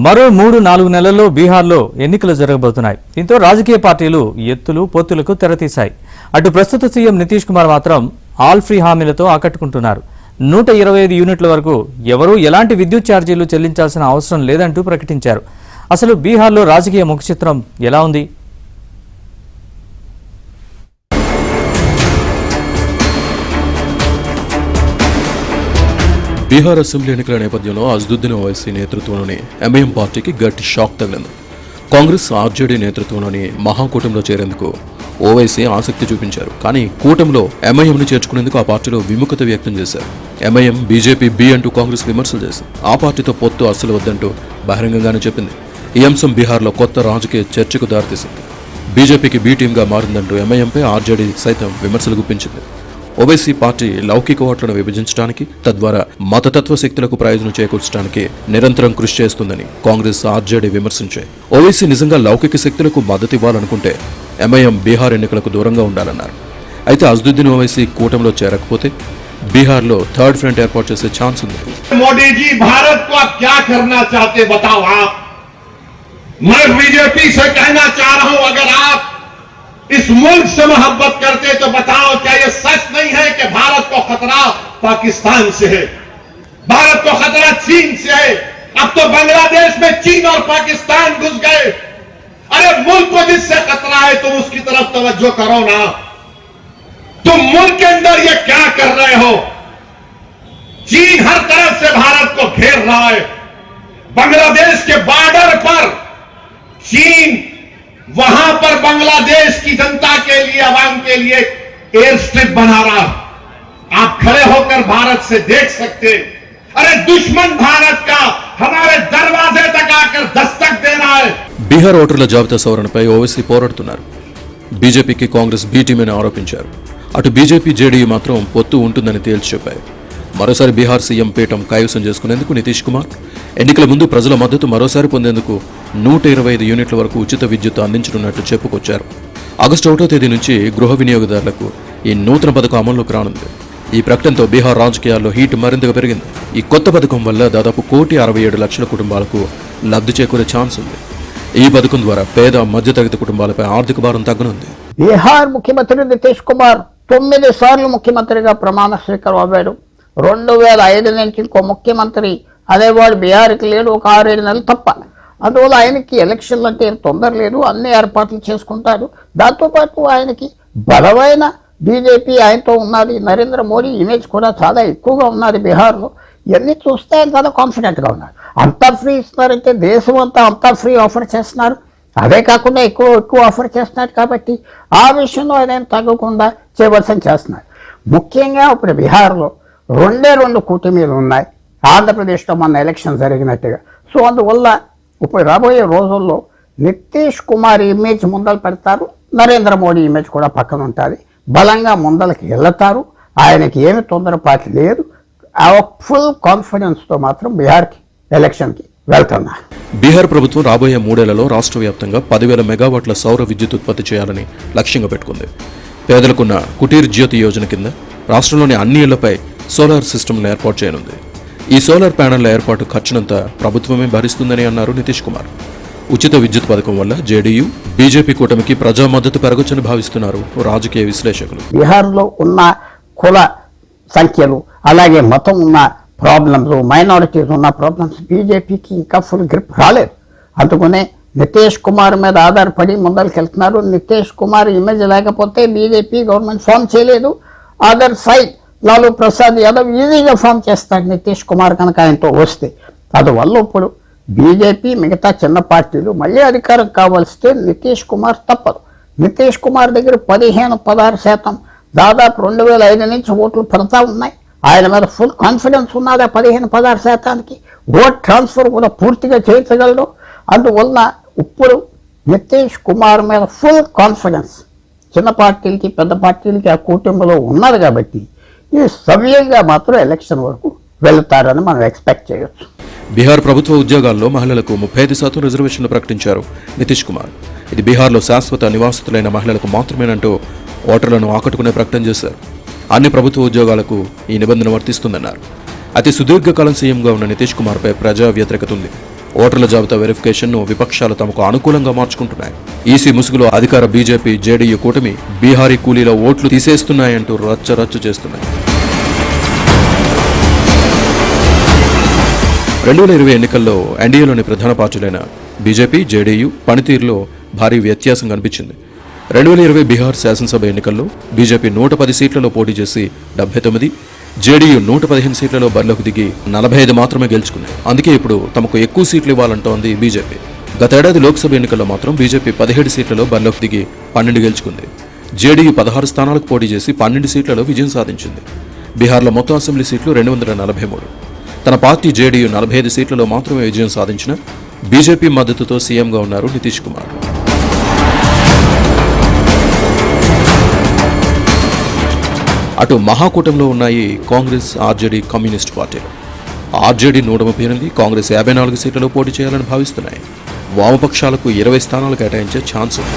మరో 3-4 నెలల్లో బీహార్లో ఎన్నికలు జరగబోతున్నాయి. దీంతో రాజకీయ పార్టీలు ఎత్తులు పొత్తులకు తెరతీశాయి. అటు ప్రస్తుత సీఎం నితీష్ కుమార్ మాత్రం ఆల్ ఫ్రీ హామీలతో ఆకట్టుకుంటున్నారు. 125 యూనిట్ల వరకు ఎవరూ ఎలాంటి విద్యుత్ ఛార్జీలు చెల్లించాల్సిన అవసరం లేదంటూ ప్రకటించారు. అసలు బీహార్లో రాజకీయ ముఖచిత్రం ఎలా ఉంది? బీహార్ అసెంబ్లీ ఎన్నికల నేపథ్యంలో అసదుద్దీన్ ఓవైసీ నేతృత్వంలోని ఎంఐఎం పార్టీకి గట్టి షాక్ తగిలింది. కాంగ్రెస్ ఆర్జేడీ నేతృత్వంలోని మహాకూటమిలో చేరేందుకు ఓవైసీ ఆసక్తి చూపించారు. కానీ కూటమిలో ఎంఐఎంను చేర్చుకునేందుకు ఆ పార్టీలో విముఖత వ్యక్తం చేశారు. ఎంఐఎం బీజేపీ బి అంటూ కాంగ్రెస్ విమర్శలు చేసింది. ఆ పార్టీతో పొత్తు అస్సలు వద్దంటూ బహిరంగంగానే చెప్పింది. ఈ అంశం బీహార్లో కొత్త రాజకీయ చర్చకు దారితీసింది. బీజేపీకి బి టీంగా మారిందంటూ ఎంఐఎంపై ఆర్జేడీ సైతం విమర్శలు గుప్పించింది. ఓవైసీ పార్టీ లౌకిక ఓట్లను విభజించడానికి, తద్వారా మతతత్వ శక్తులకు ప్రయోజనం చేకూర్చడానికి నిరంతరం కృషి చేస్తుందని కాంగ్రెస్ ఆర్జేడీ విమర్శించాయి. ఓవైసీ నిజంగా లౌకిక శక్తులకు మద్దతు ఇవ్వాలనుకుంటే ఎంఐఎం బీహార్ ఎన్నికలకు దూరంగా ఉండాలన్నారు. అయితే అసదుద్దీన్ ఓవైసీ కూటమిలో చేరకపోతే బీహార్లో థర్డ్ ఫ్రంట్ ఏర్పాటు చేసే ఛాన్స్ ఉంది. మోడీజీ భారత్ को क्या करना चाहते बताओ आप. मैं बीजेपी से कहना चाह रहा हूं, अगर आप इस मुल्क से मोहब्बत करते तो बताओ, क्या यह सच नहीं है कि भारत को खतरा पाकिस्तान से है, भारत को खतरा चीन से है. अब तो बांग्लादेश में चीन और पाकिस्तान घुस गए. अरे मुल्क को जिससे खतरा है तुम उसकी तरफ तवज्जो करो ना. तुम मुल्क के अंदर ये क्या कर रहे हो? चीन हर तरफ से भारत को घेर रहा है. बांग्लादेश के बॉर्डर पर चीन वहां पर बांग्लादेश की जनता के लिए, आवाम के लिए एयर स्ट्रिप बना रहा. आप खड़े होकर भारत से देख सकते. अरे दुश्मन भारत का हमारे दरवाजे तक आकर दस्तक दे रहा है. బీహార్ ఓటర్ల జాబితా సవరణపై ఓవైసీ పోరాడుతున్నారు. బీజేపీకి కాంగ్రెస్ బి టీం అని ఆరోపించారు. అటు బీజేపీ జేడీయూ మాత్రం పొత్తు ఉంటుందని తేల్చి చెప్పాయి. మరోసారి బీహార్ సీఎం పీఠం కైవసం చేసుకునేందుకు నితీష్ కుమార్ ఎన్నికల ముందు ప్రజల మద్దతు మరోసారి పొందేందుకు 125 యూనిట్ల వరకు ఉచిత విద్యుత్ అందించనున్నట్టు చెప్పుకొచ్చారు. ఆగస్టు 1వ తేదీ నుంచి గృహ వినియోగదారులకు ఈ నూతన పథకం అమల్లోకి రానుంది. ఈ ప్రకటనతో బీహార్ రాజకీయాల్లో హీట్ మరింతగా పెరిగింది. ఈ కొత్త పథకం వల్ల దాదాపు 1,67,00,000 కుటుంబాలకు లబ్ధి చేకూరే ఛాన్స్ ఉంది. ఈ పథకం ద్వారా పేద మధ్యతరగతి కుటుంబాలపై ఆర్థిక భారం తగ్గనుంది. బీహార్ ముఖ్యమంత్రి నితీష్ కుమార్ 9 సార్లు ముఖ్యమంత్రిగా ప్రమాణ స్వీకారం అవ్వాడు. 2005 నుంచి ఇంకో ముఖ్యమంత్రి అనేవాడు బీహార్కి లేడు, ఒక 6-7 నెలలు తప్ప. అందువల్ల ఆయనకి ఎలక్షన్లు అంటే ఏం తొందర లేదు, అన్ని ఏర్పాట్లు చేసుకుంటాడు. దాంతోపాటు ఆయనకి బలమైన బీజేపీ ఆయనతో ఉన్నది. నరేంద్ర మోడీ ఇమేజ్ కూడా చాలా ఎక్కువగా ఉన్నది బీహార్లో. ఇవన్నీ చూస్తే ఆయన చాలా కాన్ఫిడెంట్గా ఉన్నారు. అంతా ఫ్రీ ఇస్తున్నారంటే దేశం అంతా ఫ్రీ ఆఫర్ చేస్తున్నారు. అదే కాకుండా ఎక్కువ ఆఫర్ చేస్తున్నారు. కాబట్టి ఆ విషయంలో ఆయన తగ్గకుండా చేయవలసిన చేస్తున్నారు. ముఖ్యంగా ఇప్పుడు బీహార్లో 2 కూటమిలు ఉన్నాయి. ఆంధ్రప్రదేశ్లో మొన్న ఎలక్షన్ జరిగినట్టుగా. సో అందువల్ల ఇప్పుడు రాబోయే రోజుల్లో నితీష్ కుమార్ ఇమేజ్ ముందలు పెడతారు, నరేంద్ర మోడీ ఇమేజ్ కూడా పక్కన ఉంటుంది. బలంగా ముందలకి వెళ్తారు. ఆయనకి ఏమి తొందరపాటు లేదు. ఆ ఫుల్ కాన్ఫిడెన్స్తో మాత్రం బీహార్కి ఎలక్షన్కి వెళ్తున్నారు. బీహార్ ప్రభుత్వం రాబోయే 3 ఏళ్లలో రాష్ట్ర వ్యాప్తంగా 10,000 మెగావాట్ల సౌర విద్యుత్ ఉత్పత్తి చేయాలని లక్ష్యంగా పెట్టుకుంది. పేదలకున్న కుటీర్ జ్యోతి యోజన కింద రాష్ట్రంలోని అన్ని ఇళ్లపై సోలార్ సిస్టమ్ను ఏర్పాటు చేయనుంది. ఈ సోలార్ ప్యానెళ్ల ఏర్పాటు ఖర్చునంతా ప్రభుత్వమే భరిస్తుందని అన్నారు నితీష్ కుమార్. ఉచిత విద్యుత్ పథకం వల్ల జేడీయూ బీజేపీ కూటమికి ప్రజా మద్దతు పెరగొచ్చని భావిస్తున్నారు రాజకీయ విశ్లేషకులు. బీహార్లో ఉన్న కుల సంఖ్యలు, అలాగే మతం ఉన్న ప్రాబ్లమ్స్, మైనారిటీస్ ఉన్న ప్రాబ్లమ్స్ బీజేపీకి ఇంకా ఫుల్ గ్రిప్ రాలేదు. అందుకనే నితీష్ కుమార్ మీద ఆధారపడి ముందరికి వెళ్తున్నారు. నితీష్ కుమార్ ఇమేజ్ లేకపోతే బీజేపీ గవర్నమెంట్ ఫామ్ చేయలేదు. అదర్ సైడ్ లాలూ ప్రసాద్ యాదవ్ ఈజీగా ఫామ్ చేస్తాడు నితీష్ కుమార్ కనుక ఆయనతో వస్తే. అందువల్ల ఇప్పుడు బీజేపీ మిగతా చిన్న పార్టీలు మళ్ళీ అధికారం కావాల్స్తే నితీష్ కుమార్ తప్పదు. నితీష్ కుమార్ దగ్గర 15-16% దాదాపు 2005 నుంచి ఓట్లు పడతా ఉన్నాయి. ఆయన మీద ఫుల్ కాన్ఫిడెన్స్ ఉన్నది. 15-16%కి ఓట్ ట్రాన్స్ఫర్ కూడా పూర్తిగా చేయించగలడు. అందువల్ల ఇప్పుడు నితీష్ కుమార్ మీద ఫుల్ కాన్ఫిడెన్స్ చిన్న పార్టీలకి పెద్ద పార్టీలకి ఆ కూటమిలో ఉన్నది. కాబట్టి ఈ సవ్యంగా మాత్రం ఎలక్షన్ వరకు వెళుతారని మనం ఎక్స్పెక్ట్ చేయొచ్చు. బీహార్ ప్రభుత్వ ఉద్యోగాల్లో మహిళలకు 35% రిజర్వేషన్లు ప్రకటించారు నితీష్ కుమార్. ఇది బీహార్లో శాశ్వత నివాసితులైన మహిళలకు మాత్రమేనంటూ ఓటర్లను ఆకట్టుకునే ప్రకటన చేశారు. అన్ని ప్రభుత్వ ఉద్యోగాలకు ఈ నిబంధన వర్తిస్తుందన్నారు. అతి సుదీర్ఘకాలం సీఎంగా ఉన్న నితీష్ కుమార్పై ప్రజా వ్యతిరేకత ఉంది. ఓటర్ల జాబితా వెరిఫికేషన్ను విపక్షాలు తమకు అనుకూలంగా మార్చుకుంటున్నాయి. ఈసీ ముసుగులో అధికార బీజేపీ జేడీయూ కూటమి బీహారీ కూలీల ఓట్లు తీసేస్తున్నాయంటూ రచ్చరచ్చ చేస్తున్నాయి. 2020 ఎన్నికల్లో ఎన్డీఏలోని ప్రధాన పార్టీలైన బీజేపీ, జేడీయూ పనితీరులో భారీ వ్యత్యాసం కనిపించింది. 2020 బీహార్ శాసనసభ ఎన్నికల్లో బీజేపీ 110 సీట్లలో పోటీ చేసి 79, జేడీయూ 115 సీట్లలో బరిలోకి దిగి 45 మాత్రమే గెలుచుకున్నాయి. అందుకే ఇప్పుడు తమకు ఎక్కువ సీట్లు ఇవ్వాలంటోంది బీజేపీ. గతేడాది లోక్సభ ఎన్నికల్లో మాత్రం బీజేపీ 17 సీట్లలో బరిలోకి దిగి 12 గెలుచుకుంది. జేడీయూ 16 స్థానాలకు పోటీ చేసి 12 సీట్లలో విజయం సాధించింది. బీహార్లో మొత్తం అసెంబ్లీ సీట్లు 243. తన పార్టీ జేడీయూ 45 సీట్లలో మాత్రమే విజయం సాధించిన బీజేపీ మద్దతుతో సీఎంగా ఉన్నారు నితీష్ కుమార్. అటు మహాకూటమిలో ఉన్నాయి కాంగ్రెస్, ఆర్జేడీ, కమ్యూనిస్ట్ పార్టీలు. ఆర్జేడీ 138, కాంగ్రెస్ 54 సీట్లలో పోటీ చేయాలని భావిస్తున్నాయి. వామపక్షాలకు 20 స్థానాలు కేటాయించే ఛాన్స్ ఉంది.